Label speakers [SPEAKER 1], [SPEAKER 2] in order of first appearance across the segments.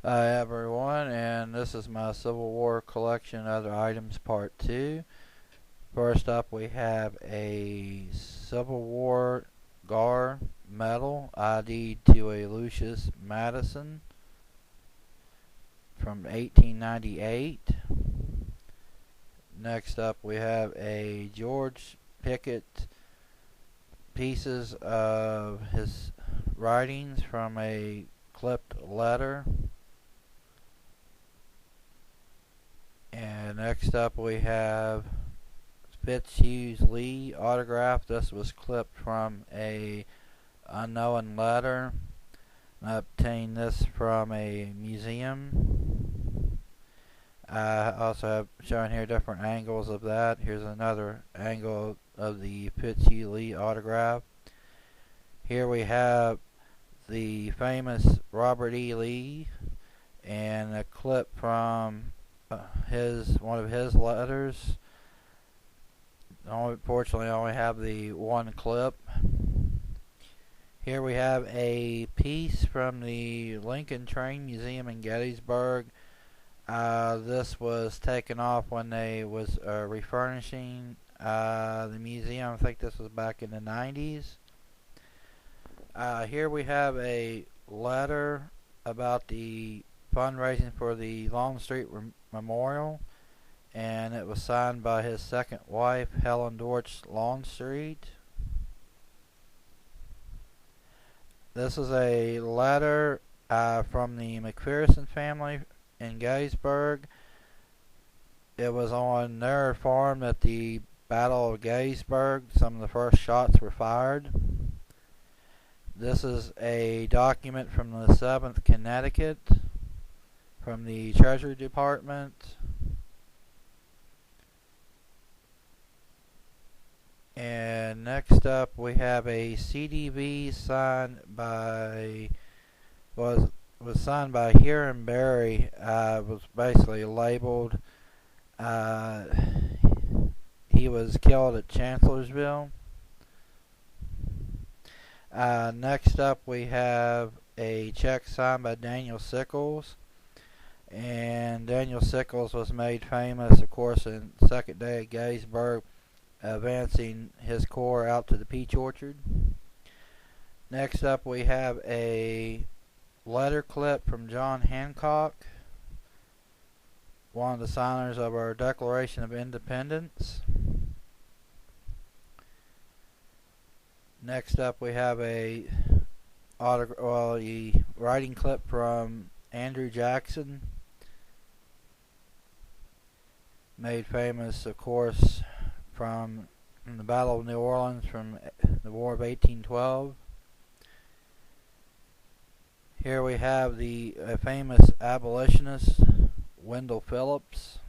[SPEAKER 1] Hi everyone, and this is my Civil War collection other items part 2. First up we have a Civil War Gar medal ID to a Lucius Madison from 1898. Next up we have a George Pickett pieces of his writings from a clipped letter. And next up we have Fitzhugh Lee autograph. This was clipped from a unknown letter. I obtained this from a museum. I also have shown here different angles of that. Here's another angle of the Fitzhugh Lee autograph. Here we have the famous Robert E. Lee and a clip from one of his letters. Unfortunately, I only have the one clip. Here we have a piece from the Lincoln Train Museum in Gettysburg. This was taken off when they was refurnishing the museum. I think this was back in the 90s. Here we have a letter about the fundraising for the Longstreet Memorial, and it was signed by his second wife, Helen Dorch Longstreet. This is a letter from the McPherson family in Gettysburg. It was on their farm at the Battle of Gettysburg. Some of the first shots were fired. This is a document from the 7th Connecticut from the Treasury Department. And next up we have a CDV signed by was signed by Hiram Berry. Was basically labeled he was killed at Chancellorsville. Next up we have a check signed by Daniel Sickles. And Daniel Sickles was made famous, of course, in the second day at Gettysburg, advancing his corps out to the Peach Orchard. Next up we have a letter clip from John Hancock, one of the signers of our Declaration of Independence. Next up we have a writing clip from Andrew Jackson, made famous, of course, from the Battle of New Orleans from the War of 1812. Here we have the famous abolitionist Wendell Phillips,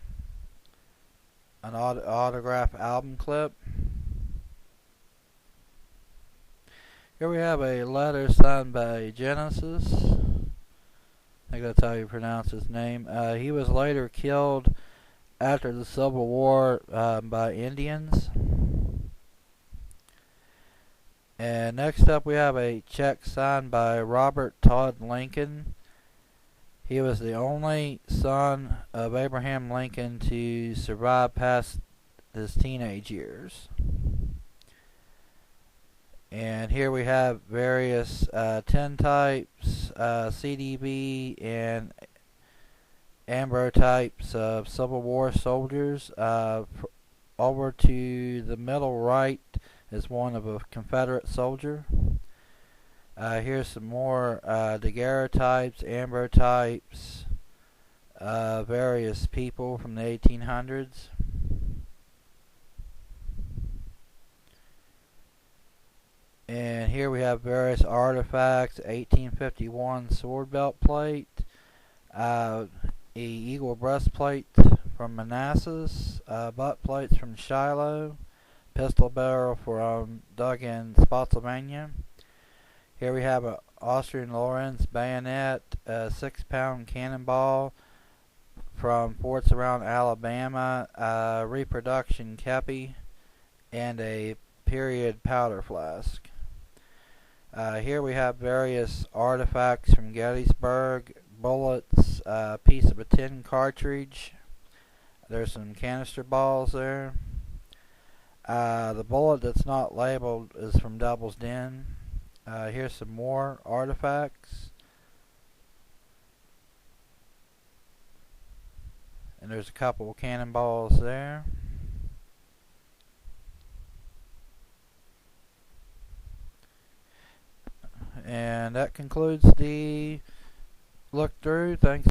[SPEAKER 1] an autograph album clip. Here we have a letter signed by Genesis. I think that's how you pronounce his name. He was later killed after the Civil War by Indians. And next up we have a check signed by Robert Todd Lincoln. He was the only son of Abraham Lincoln to survive past his teenage years. And here we have various tintypes, CDB, and ambrotypes of Civil War soldiers. Over to the middle right is one of a Confederate soldier. Here's some more daguerreotypes, ambrotypes, various people from the 1800s. And here we have various artifacts: 1851 sword belt plate, a eagle breastplate from Manassas, butt plates from Shiloh, pistol barrel from dug in Spotsylvania. Here we have an Austrian Lawrence bayonet, a 6-pound cannonball from forts around Alabama, a reproduction kepi, and a period powder flask. Here we have various artifacts from Gettysburg, bullets, a piece of a tin cartridge. There's some canister balls there. The bullet that's not labeled is from Devil's Den. Here's some more artifacts. And there's a couple of cannonballs there. And that concludes the look through. Thanks.